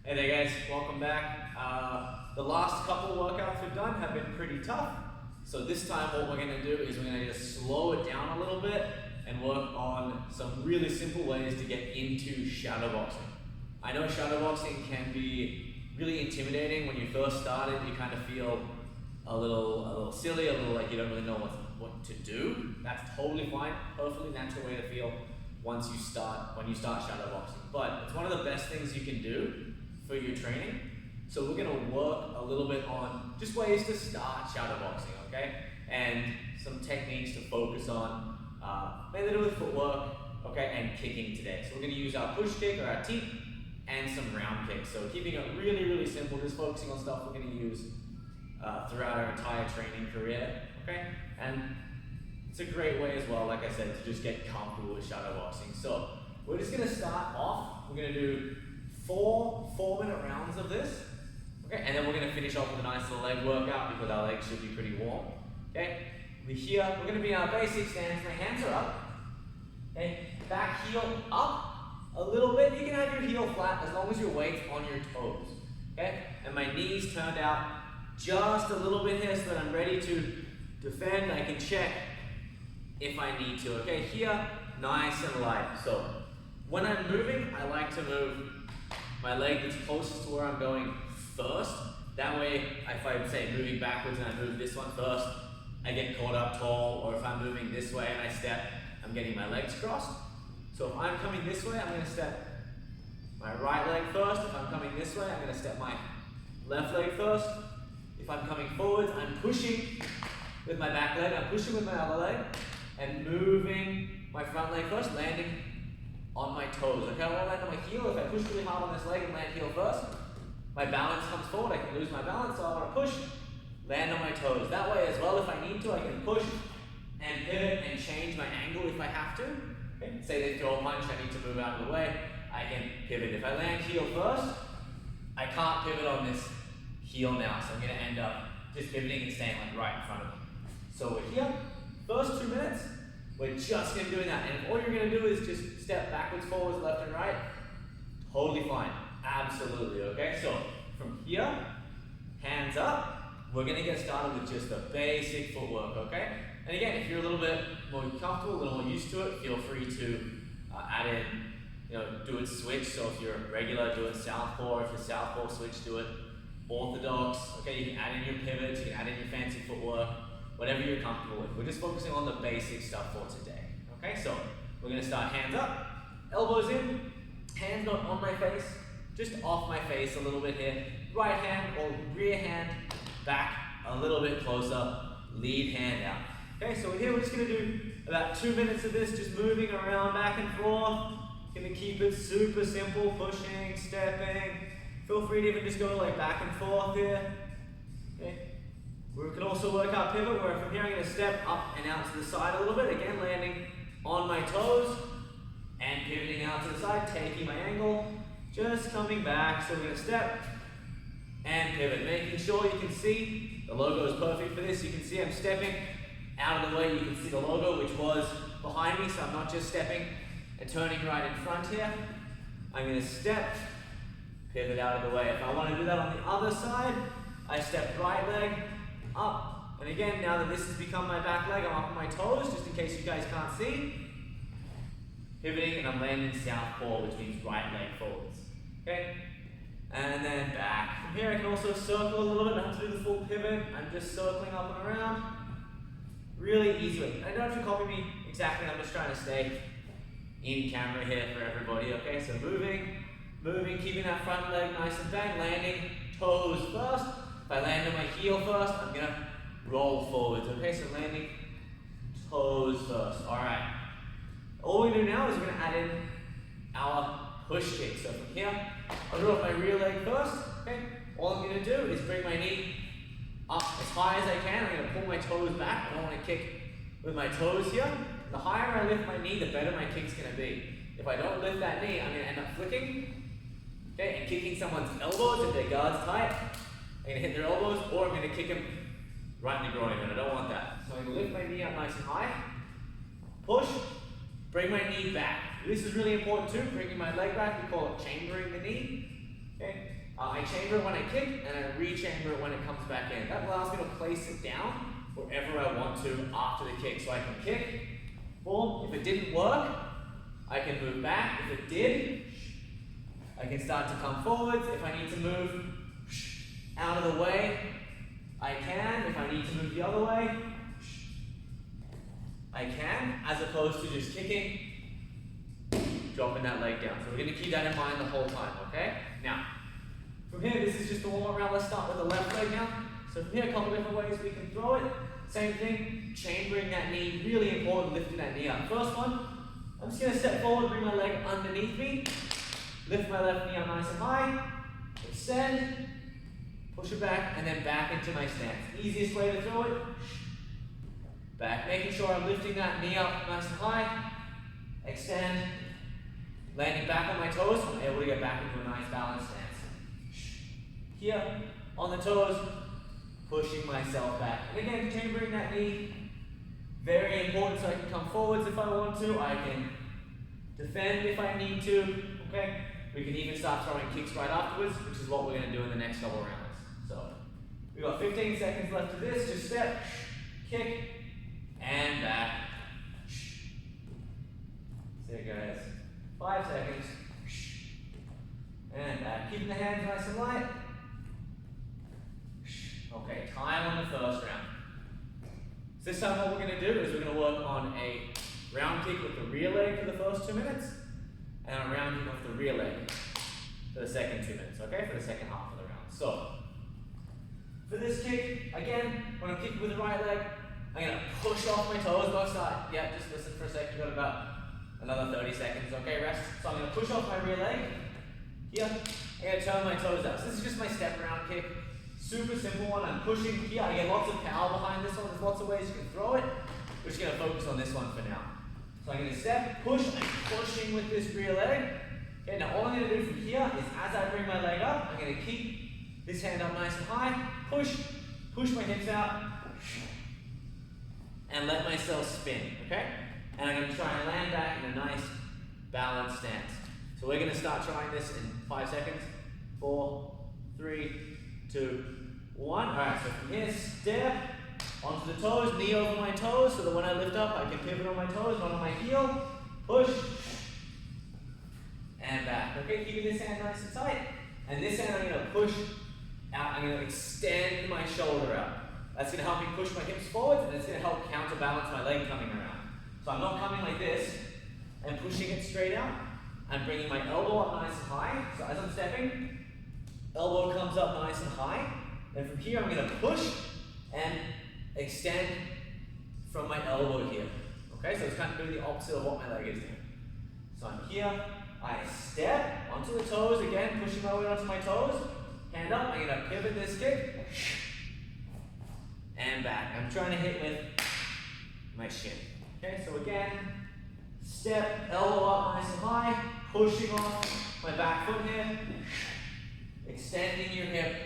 Hey there guys, welcome back. The last couple workouts we've done have been pretty tough. So this time what we're gonna do is we're gonna just slow it down a little bit and work on some really simple ways to get into shadowboxing. I know shadowboxing can be really intimidating. When you first started, you kind of feel a little silly, a little like you don't really know what to do. That's totally fine, perfectly natural way to feel when you start shadowboxing. But it's one of the best things you can do for your training. So we're gonna work a little bit on just ways to start shadowboxing, okay? And some techniques to focus on, mainly to do with footwork, okay, and kicking today. So we're gonna use our push kick or our teep and some round kicks. So keeping it really, really simple, just focusing on stuff we're gonna use throughout our entire training career, okay? And it's a great way as well, like I said, to just get comfortable with shadowboxing. So we're just gonna start off, we're gonna do four-minute rounds of this, okay? And then we're gonna finish off with a nice little leg workout because our legs should be pretty warm, okay? We're gonna be in our basic stance, my hands are up, okay? Back heel up a little bit. You can have your heel flat as long as your weight's on your toes, okay? And my knees turned out just a little bit here so that I'm ready to defend. I can check if I need to, okay? Here, nice and light. So when I'm moving, I like to move my leg that's closest to where I'm going first. That way, if I'm, say, moving backwards and I move this one first, I get caught up tall, or if I'm moving this way and I step, I'm getting my legs crossed. So if I'm coming this way, I'm gonna step my right leg first. If I'm coming this way, I'm gonna step my left leg first. If I'm coming forwards, I'm pushing with my back leg, I'm pushing with my other leg, and moving my front leg first, landing on my toes. Okay, I won't land on my heel. If I push really hard on this leg and land heel first, my balance comes forward, I can lose my balance, so I want to push, land on my toes. That way as well, if I need to, I can push and pivot and change my angle if I have to. Okay? Say they throw a punch, I need to move out of the way, I can pivot. If I land heel first, I can't pivot on this heel now, so I'm going to end up just pivoting and staying like right in front of me. So we're here, first 2 minutes, we're just going to be doing that. And all you're going to do is just step backwards, forwards, left and right. Totally fine. Absolutely, okay? So from here, hands up, we're going to get started with just the basic footwork, okay? And again, if you're a little bit more comfortable, a little more used to it, feel free to add in, do it switch. So if you're regular, do it southpaw. If you're southpaw switch, do it orthodox. Okay, you can add in your pivots, you can add in your fancy footwork, whatever you're comfortable with. We're just focusing on the basic stuff for today. Okay, so we're gonna start hands up, elbows in, hands not on my face, just off my face a little bit here. Right hand or rear hand back a little bit closer, lead hand out. Okay, so here we're just gonna do about 2 minutes of this, just moving around back and forth. Gonna keep it super simple, pushing, stepping. Feel free to even just go like back and forth here. Okay. We can also work our pivot where from here I'm going to step up and out to the side a little bit, again landing on my toes and pivoting out to the side, taking my angle, just coming back. So we're going to step and pivot, making sure you can see the logo is perfect for this. You can see I'm stepping out of the way. You can see the logo which was behind me, so I'm not just stepping and turning right in front here. I'm going to step, pivot out of the way. If I want to do that on the other side, I step right leg up, and again, now that this has become my back leg, I'm up on my toes, just in case you guys can't see. Pivoting, and I'm landing southpaw, which means right leg forwards. Okay? And then back. From here, I can also circle a little bit. I don't have to do the full pivot. I'm just circling up and around. Really easy way. I don't have to copy me exactly. I'm just trying to stay in camera here for everybody. Okay? So moving, keeping that front leg nice and bang, landing toes first. If I land on my heel first, I'm gonna roll forwards, okay? So landing toes first, all right. All we do now is we're gonna add in our push kick. So from here, I'll do off my rear leg first, okay? All I'm gonna do is bring my knee up as high as I can. I'm gonna pull my toes back. I don't wanna kick with my toes here. The higher I lift my knee, the better my kick's gonna be. If I don't lift that knee, I'm gonna end up flicking, okay, and kicking someone's elbows if their guard's tight. I'm going to hit their elbows, or I'm going to kick them right in the groin, and I don't want that. So I'm going to lift my knee up nice and high, push, bring my knee back. This is really important too, bringing my leg back. We call it chambering the knee. Okay? I chamber it when I kick, and I re-chamber it when it comes back in. That allows me to place it down wherever I want to after the kick. So I can kick, boom. If it didn't work, I can move back. If it did, I can start to come forwards. If I need to move out of the way, I can. If I need to move the other way, I can, as opposed to just kicking, dropping that leg down. So we're going to keep that in mind the whole time, okay? Now, from here, this is just the warm-up round. Let's start with the left leg now. So from here, a couple different ways we can throw it. Same thing, chambering that knee, really important, lifting that knee up. First one, I'm just going to step forward, bring my leg underneath me, lift my left knee up nice and high, extend, push it back, and then back into my stance. Easiest way to throw it, back, making sure I'm lifting that knee up nice and high, extend, landing back on my toes, so I'm able to get back into a nice balanced stance. Here, on the toes, pushing myself back. And again, chambering that knee, very important, so I can come forwards if I want to, I can defend if I need to, okay? We can even start throwing kicks right afterwards, which is what we're going to do in the next couple rounds. So, we've got 15 seconds left of this, just step, kick, and back. So guys, 5 seconds, and back. Keeping the hands nice and light. Okay, time on the first round. So this time what we're going to do is we're going to work on a round kick with the rear leg for the first 2 minutes, and a round kick with the rear leg for the second 2 minutes, okay, for the second half of the round. So, for this kick, again, when I'm kicking with the right leg, I'm going to push off my toes, don't start. Yeah, just listen for a second, you've got about another 30 seconds, okay, rest. So I'm going to push off my rear leg, here, I'm going to turn my toes out. So this is just my step around kick. Super simple one, I'm pushing here, I get lots of power behind this one, there's lots of ways you can throw it. We're just going to focus on this one for now. So I'm going to step, push, I'm pushing with this rear leg. Okay, now all I'm going to do from here is as I bring my leg up, I'm going to keep this hand up nice and high, push my hips out, and let myself spin, okay? And I'm going to try and land back in a nice balanced stance. So we're going to start trying this in 5 seconds. 4, 3, 2, 1. Alright, so from here, step onto the toes, knee over my toes, so that when I lift up, I can pivot on my toes, not on my heel. Push, and back. Okay, keeping this hand nice and tight. And this hand I'm going to push out, I'm going to extend my shoulder out. That's going to help me push my hips forward, and it's going to help counterbalance my leg coming around. So I'm not coming like this and pushing it straight out. I'm bringing my elbow up nice and high. So as I'm stepping, elbow comes up nice and high. And from here, I'm going to push and extend from my elbow here. Okay, so it's kind of doing the opposite of what my leg is doing. So I'm here, I step onto the toes again, pushing my way onto my toes. Hand up, I'm going to pivot this kick. And back. I'm trying to hit with my shin. Okay, so again, step, elbow up nice and high, pushing off my back foot here, extending your hip,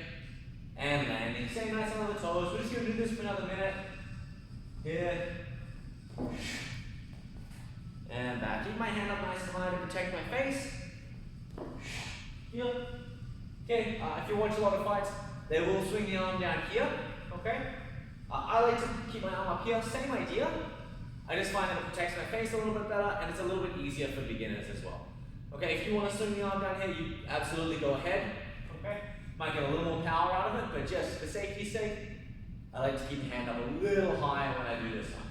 and landing. Stay nice on the toes. We're just going to do this for another minute. Here, and back. Keep my hand up nice and high to protect my face. Here. Okay, if you watch a lot of fights, they will swing the arm down here. Okay? I like to keep my arm up here. Same idea. I just find that it protects my face a little bit better, and it's a little bit easier for beginners as well. Okay, if you want to swing the arm down here, you absolutely go ahead. Okay? Might get a little more power out of it, but just for safety's sake, I like to keep the hand up a little higher when I do this one.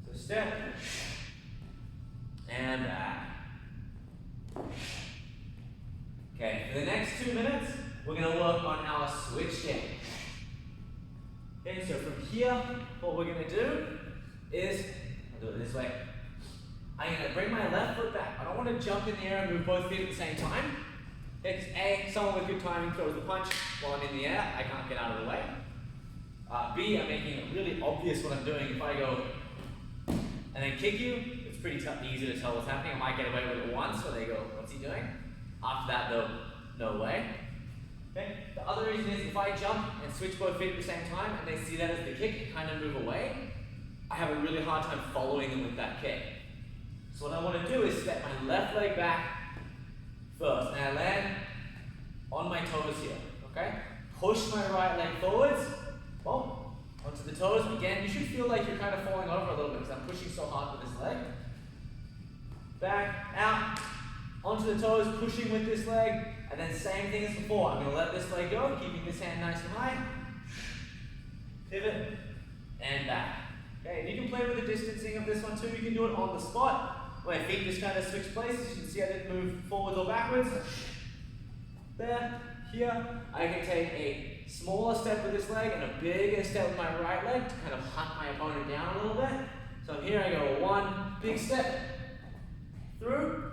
So step, and back. Okay, for the next 2 minutes, we're going to work on our switch kick. Okay, so from here, what we're going to do is, I'll do it this way. I'm going to bring my left foot back. I don't want to jump in the air and move both feet at the same time. Because A, someone with good timing throws the punch while I'm in the air. I can't get out of the way. B, I'm making it really obvious what I'm doing. If I go and then kick you, it's pretty easy to tell what's happening. I might get away with it once, where they go, what's he doing? After that, though, no way. Okay. The other reason is if I jump and switch both feet at the same time and they see that as the kick and kind of move away, I have a really hard time following them with that kick. So what I want to do is step my left leg back first, and I land on my push my right leg forwards, boom, onto the toes. Again, you should feel like you're kind of falling over a little bit because I'm pushing so hard with this leg. Back, out, onto the toes, pushing with this leg, and then same thing as before. I'm going to let this leg go, keeping this hand nice and high. Pivot, and back. Okay, and you can play with the distancing of this one too. You can do it on the spot. My feet just kind of switch places. You can see I didn't move forwards or backwards. There, here. I can take a smaller step with this leg and a bigger step with my right leg to kind of hunt my opponent down a little bit. So here I go, one big step through.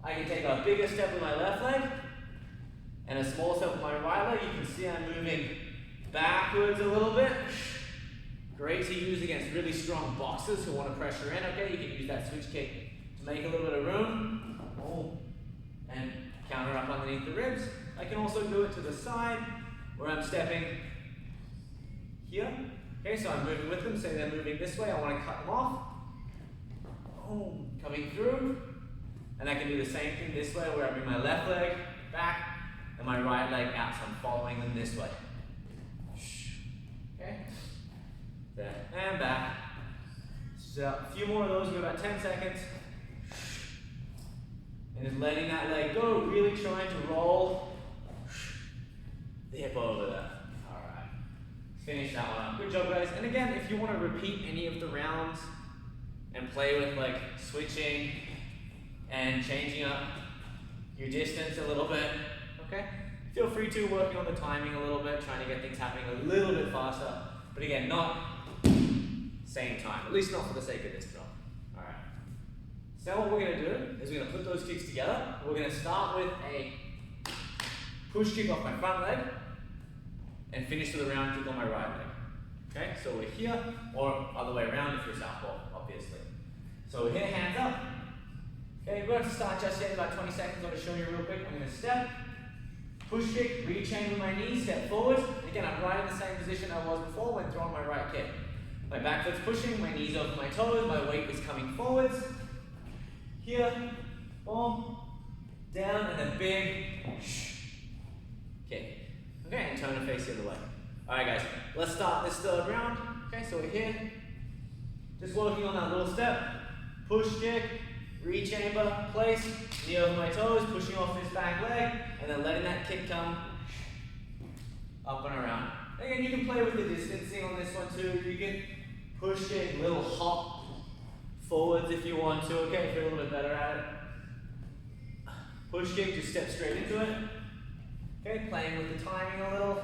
I can take a bigger step with my left leg and a small step with my right leg. You can see I'm moving backwards a little bit. Great to use against really strong boxers who want to pressure in. Okay, you can use that switch kick to make a little bit of room. Oh, and counter up underneath the ribs. I can also do it to the side where I'm stepping here. Okay, so I'm moving with them. Say they're moving this way, I want to cut them off. Boom, coming through. And I can do the same thing this way where I bring my left leg back and my right leg out. So I'm following them this way. Okay, there, and back. So a few more of those, we've got about 10 seconds. And just letting that leg go, really trying to roll the hip over there. Alright, finish that one up. Good job, guys. And again, if you want to repeat any of the rounds and play with like switching and changing up your distance a little bit, okay? Feel free to, working on the timing a little bit, trying to get things happening a little bit faster. But again, not same time, at least not for the sake of this drill. Alright. So now what we're going to do is we're going to put those kicks together. We're going to start with a push kick off my front leg and finish with a round kick on my right leg. Okay, so we're here, or other way around if you're southpaw, obviously. So we're here, hands up. Okay, we don't have to start just yet, about 20 seconds. I'm going to show you real quick. I'm going to step, push kick, rechain with my knees, step forward. Again, I'm right in the same position I was before when throwing my right kick. My back foot's pushing, my knees over my toes, my weight is coming forwards. Here, boom, down, and a big kick. Okay, and turn and face the other way. Alright guys, let's start this third round. Okay, so we're here. Just working on that little step. Push kick, rechamber, place, knee over my toes, pushing off this back leg, and then letting that kick come up and around. Again, you can play with the distancing on this one too. You can push kick, little hop forwards if you want to, okay, if you're a little bit better at it. Push kick, just step straight into it. Okay, playing with the timing a little.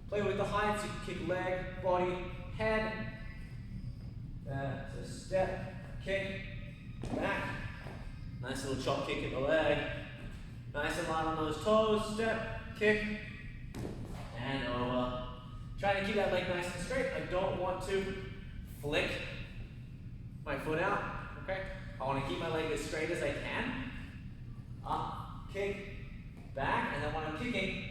Play with the heights, you can kick leg, body, head. So step, kick, back. Nice little chop kick at the leg. Nice and light on those toes, step, kick, and over. Trying to keep that leg nice and straight. I don't want to flick my foot out, okay? I want to keep my leg as straight as I can. Up, kick, back, and then when I'm kicking,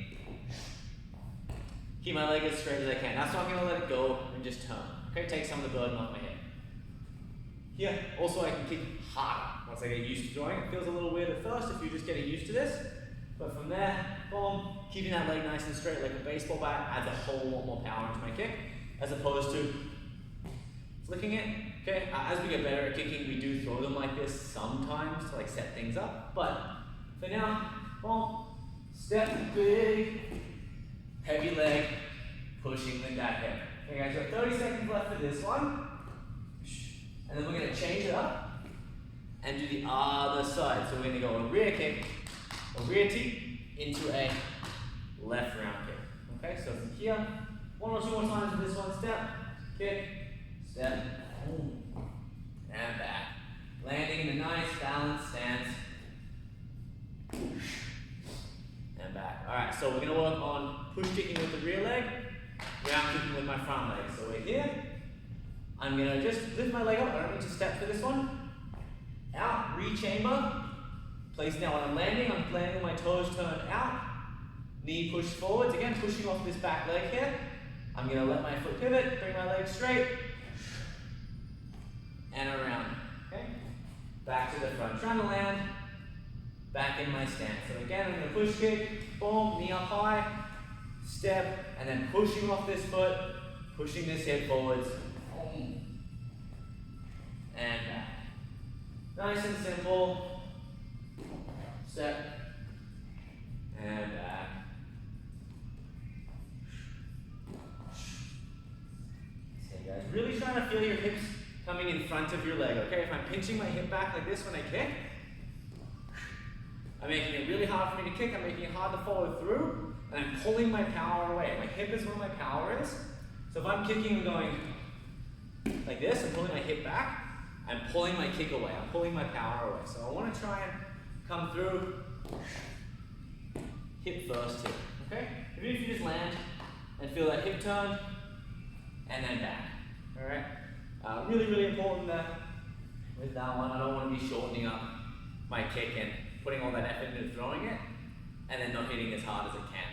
keep my leg as straight as I can. That's not going to let it go and just turn. Okay, take some of the burden off my head. Here, also I can kick harder once I get used to throwing. It feels a little weird at first if you're just getting used to this. But from there, boom, keeping that leg nice and straight like a baseball bat adds a whole lot more power into my kick, as opposed to flicking it. Okay, as we get better at kicking, we do throw them like this sometimes to like set things up. But for now, boom, step, big, heavy leg, pushing with that hip. Okay guys, we've got 30 seconds left for this one. And then we're going to change it up and do the other side. So we're going to go a rear kick, a rear tee, into a left round kick. Okay, so from here, one or two more times with this one. Step, kick, step, boom, and back. Landing in a nice balanced stance. And back. Alright, so we're going to work on push kicking with the rear leg, round kicking with my front leg. So we're here. I'm going to just lift my leg up. I don't need to step for this one. Out, rechamber. Place now when I'm landing with my toes turned out. Knee pushed forwards. Again, pushing off this back leg here. I'm going to let my foot pivot, bring my leg straight, and around. Okay? Back to the front. Trying to land. Back in my stance. So again, I'm going to push kick. Boom, knee up high. step, and then pushing off this foot, pushing this hip forwards, and back. Nice and simple. Step, and back. Okay guys, really trying to feel your hips coming in front of your leg, okay? If I'm pinching my hip back like this when I kick, I'm making it really hard for me to kick, I'm making it hard to follow through, and I'm pulling my power away. My hip is where my power is. So if I'm kicking and going like this, I'm pulling my hip back, I'm pulling my kick away, I'm pulling my power away. So I want to try and come through hip first here, okay? Even if you just land and feel that hip turn, and then back, all right? Really, really important that with that one, I don't want to be shortening up my kick and putting all that effort into throwing it, and then not hitting as hard as it can.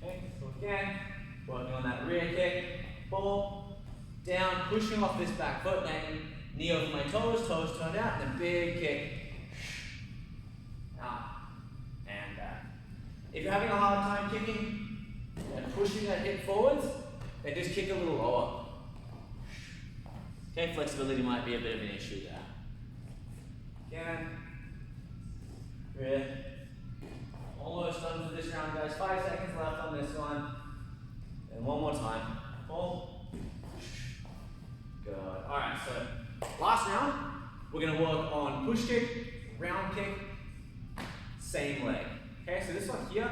Okay, so again, working on that rear kick, pull, down, pushing off this back foot, landing knee over my toes, toes turned out, and then big kick, out, and back. If you're having a hard time kicking and pushing that hip forwards, then just kick a little lower. Okay, flexibility might be a bit of an issue there. Again, rear. Almost done for this round, guys. 5 seconds left on this one. And one more time. Pull. Good. Alright, so last round, we're going to work on push kick, round kick, same leg. Okay, so this one here,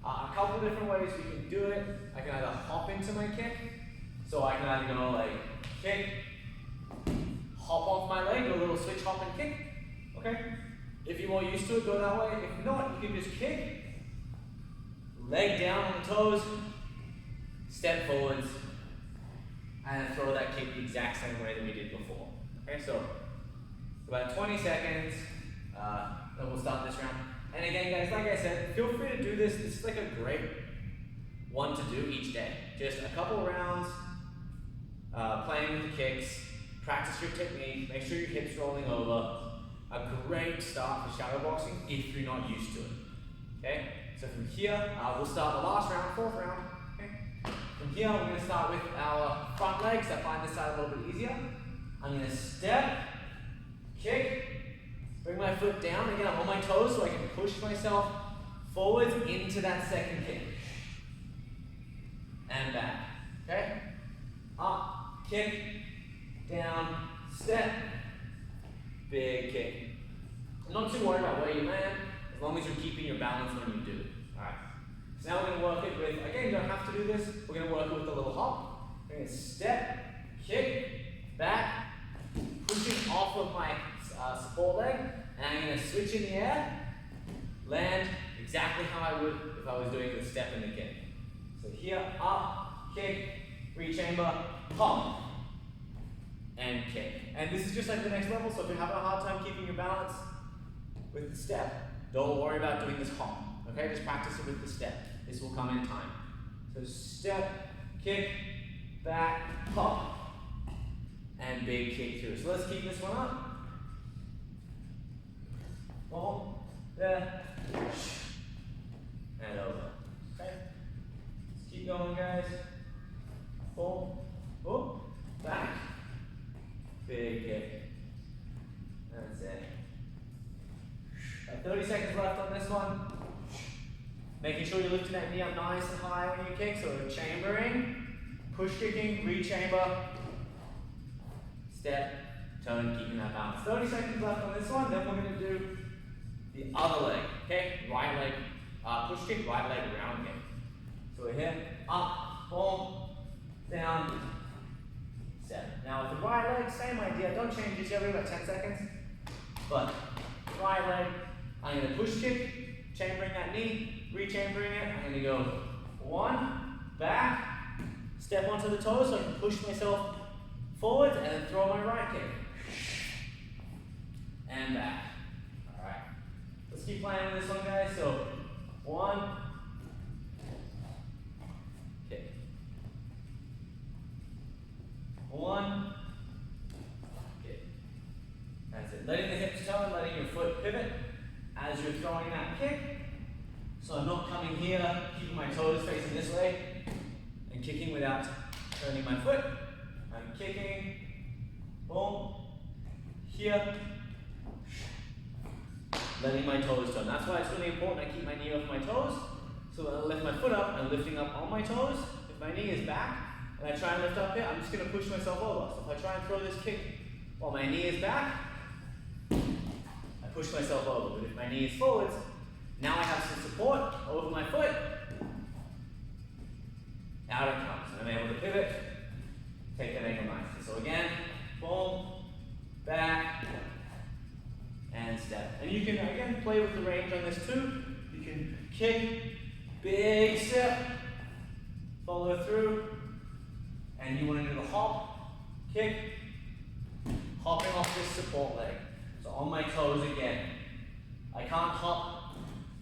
a couple different ways we can do it. I can either hop into my kick, so I can either go like kick, hop off my leg, do a little switch hop and kick. Okay? If you're more used to it, go that way. If not, you can just kick, leg down on the toes, step forwards, and throw that kick the exact same way that we did before. Okay, so about 20 seconds, then we'll start this round. And again, guys, like I said, feel free to do this. This is like a great one to do each day. Just a couple rounds, playing with the kicks, practice your technique, make sure your hips rolling over. A great start for shadow boxing if you're not used to it. Okay? So from here, we'll start the last round, 4th round. Okay? From here, we're going to start with our front legs. I find this side a little bit easier. I'm going to step, kick, bring my foot down. Again, I'm on my toes so I can push myself forwards into that second kick. And back. Okay? Up, kick, down, step, big kick. I'm not too worried about where you land, as long as you're keeping your balance when you do it. Alright. So now we're going to work it with, again, you don't have to do this, we're going to work it with a little hop. We're going to step, kick, back, pushing off of my support leg, and I'm going to switch in the air, land exactly how I would if I was doing the step and the kick. So here, up, kick, re-chamber, pump, and kick. And this is just like the next level, so if you're having a hard time keeping your balance with the step, don't worry about doing this hop. Okay, just practice it with the step. This will come in time. So step, kick, back, hop, and big kick through. So let's keep this one up. Boom, there, and over. Okay, let's keep going, guys. Boom, boom, back, big kick. That's it. 30 seconds left on this one. Making sure you're lifting that knee up nice and high when you kick. So chambering, push kicking, re-chamber, step, turn, keeping that balance. 30 seconds left on this one. Then we're going to do the other leg. Okay, right leg push kick, right leg round kick. So we're here, up, boom, down, step. Now with the right leg, same idea. Don't change this every about 10 seconds. But right leg, I'm going to push kick, chambering that knee, re-chambering it. I'm going to go one, back, step onto the toes so I can push myself forward and then throw my right kick. And back. Alright. Let's keep playing with this one, guys. So, one, kick. One, kick. That's it. Letting the hips turn, letting your foot pivot as you're throwing that kick. So I'm not not coming here, keeping my toes facing this way, and kicking without turning my foot. I'm kicking, boom, here, letting my toes turn. That's why it's really important I keep my knee off my toes. So when I lift my foot up, I'm lifting up on my toes. If my knee is back, and I try and lift up here, I'm just going to push myself over. So if I try and throw this kick while my knee is back, I push myself over. But if my knee is forwards, now I have some support over my foot. Out it comes. And I'm able to pivot, take that angle nicely. So again, boom, back, and step. And you can, again, play with the range on this too. You can kick, big step, follow through, and you want to do the hop, kick, hopping off this support leg. So on my toes again. I can't hop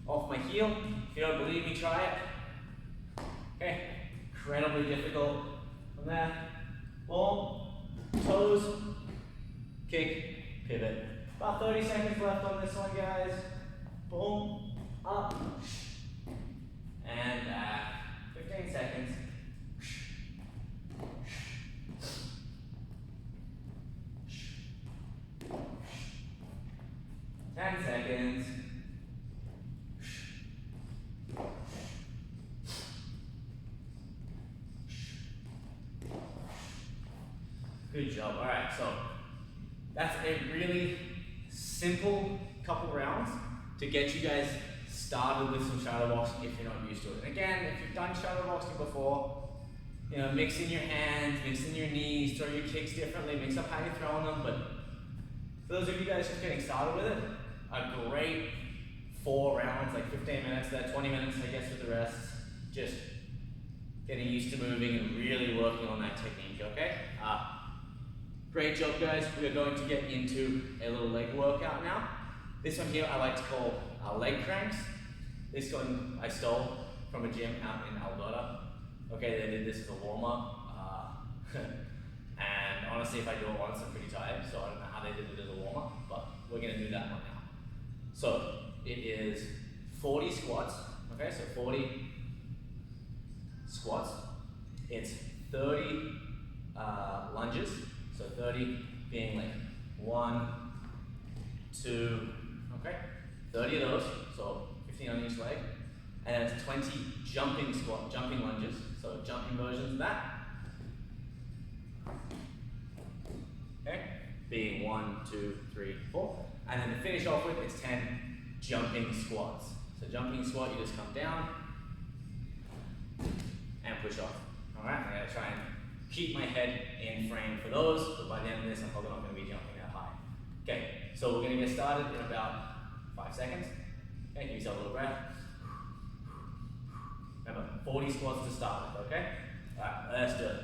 off my heel. If you don't believe me, try it. Okay, incredibly difficult. From there, boom, toes, kick, pivot. About 30 seconds left on this one, guys. Boom, up, and back. 15 seconds. 10 seconds. Good job. All right, so that's a really simple couple rounds to get you guys started with some shadow boxing if you're not used to it. And again, if you've done shadow boxing before, you know, mix in your hands, mix in your knees, throw your kicks differently, mix up how you're throwing them. But for those of you guys just getting started with it, a great 4 rounds, like 15 minutes there, 20 minutes, I guess, with the rest. Just getting used to moving and really working on that technique, okay? Great job, guys. We are going to get into a little leg workout now. This one here I like to call leg cranks. This one I stole from a gym out in Alberta. Okay, they did this as a warm-up. And honestly, if I do it once, I'm pretty tired, so I don't know how they did it as a warm-up, but we're gonna do that one now. So, it is 40 squats, okay, so 40 squats. It's 30 lunges, so 30 being like 1, 2, okay, 30 of those, so 15 on each leg. And then it's 20 jumping lunges, so jumping versions of that. Okay, being 1, 2, 3, 4. And then to finish off with, it's 10 jumping squats. So jumping squat, you just come down and push off. All right, I'm gonna try and keep my head in frame for those, but by the end of this, I'm probably not gonna be jumping that high. Okay, so we're gonna get started in about 5 seconds. Okay, give yourself a little breath. Remember, 40 squats to start with, okay? All right, let's do it.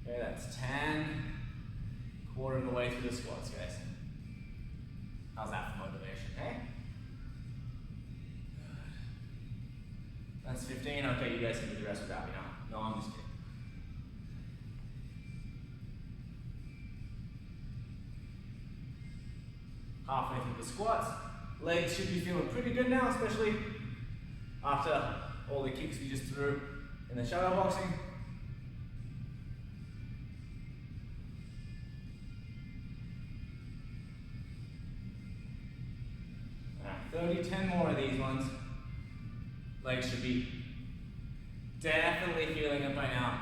Okay, that's 10, quarter of the way through the squats, guys. How's that for motivation, eh? Good. That's 15, okay, you guys can do the rest without me now. No, I'm just kidding. Halfway through the squats, legs should be feeling pretty good now, especially after all the kicks we just threw in the shadow boxing. Alright, 30, 10 more of these ones. Legs should be definitely feeling it by now.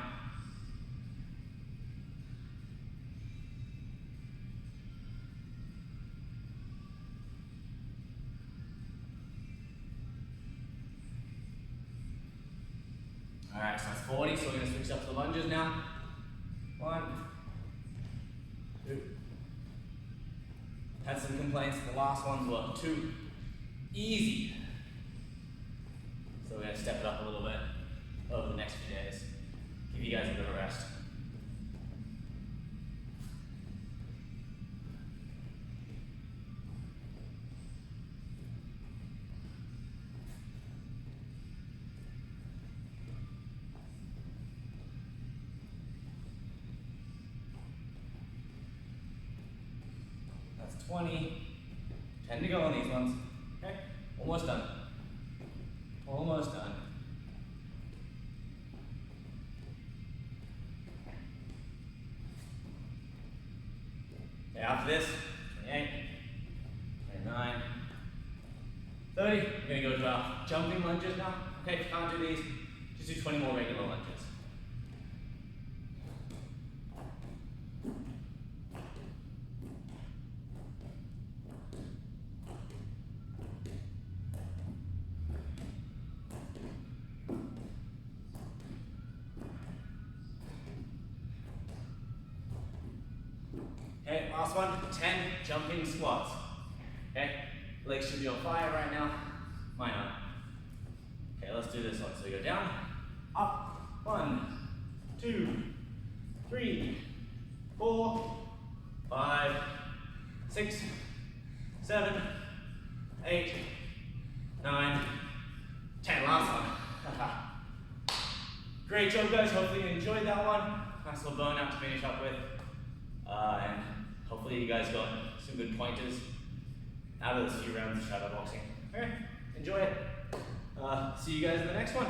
Alright, so that's 40, so we're going to switch up to the lunges now. 1, 2. Had some complaints that the last ones were too easy. So we're going to step it up a little bit over the next few days. Give you guys a bit of a rest. 20. 10 to go on these ones. Okay, almost done. Almost done. Okay, after this, 28, 29, 30. We're gonna go to our jumping lunges now. Okay, if you can't do these, just do 20 more regular lunges. Okay, last one, 10 jumping squats. Okay, legs should be on fire right now. Mine aren't. Okay, let's do this one. So you go down, up, 1, 2, 3, 4, 5, 6, 7, 8, 9, 10. Last one. Great job, guys. Hopefully you enjoyed that one. Nice little burnout to finish up with. And hopefully you guys got some good pointers out of this few rounds of shadow boxing. Alright, enjoy it. See you guys in the next one.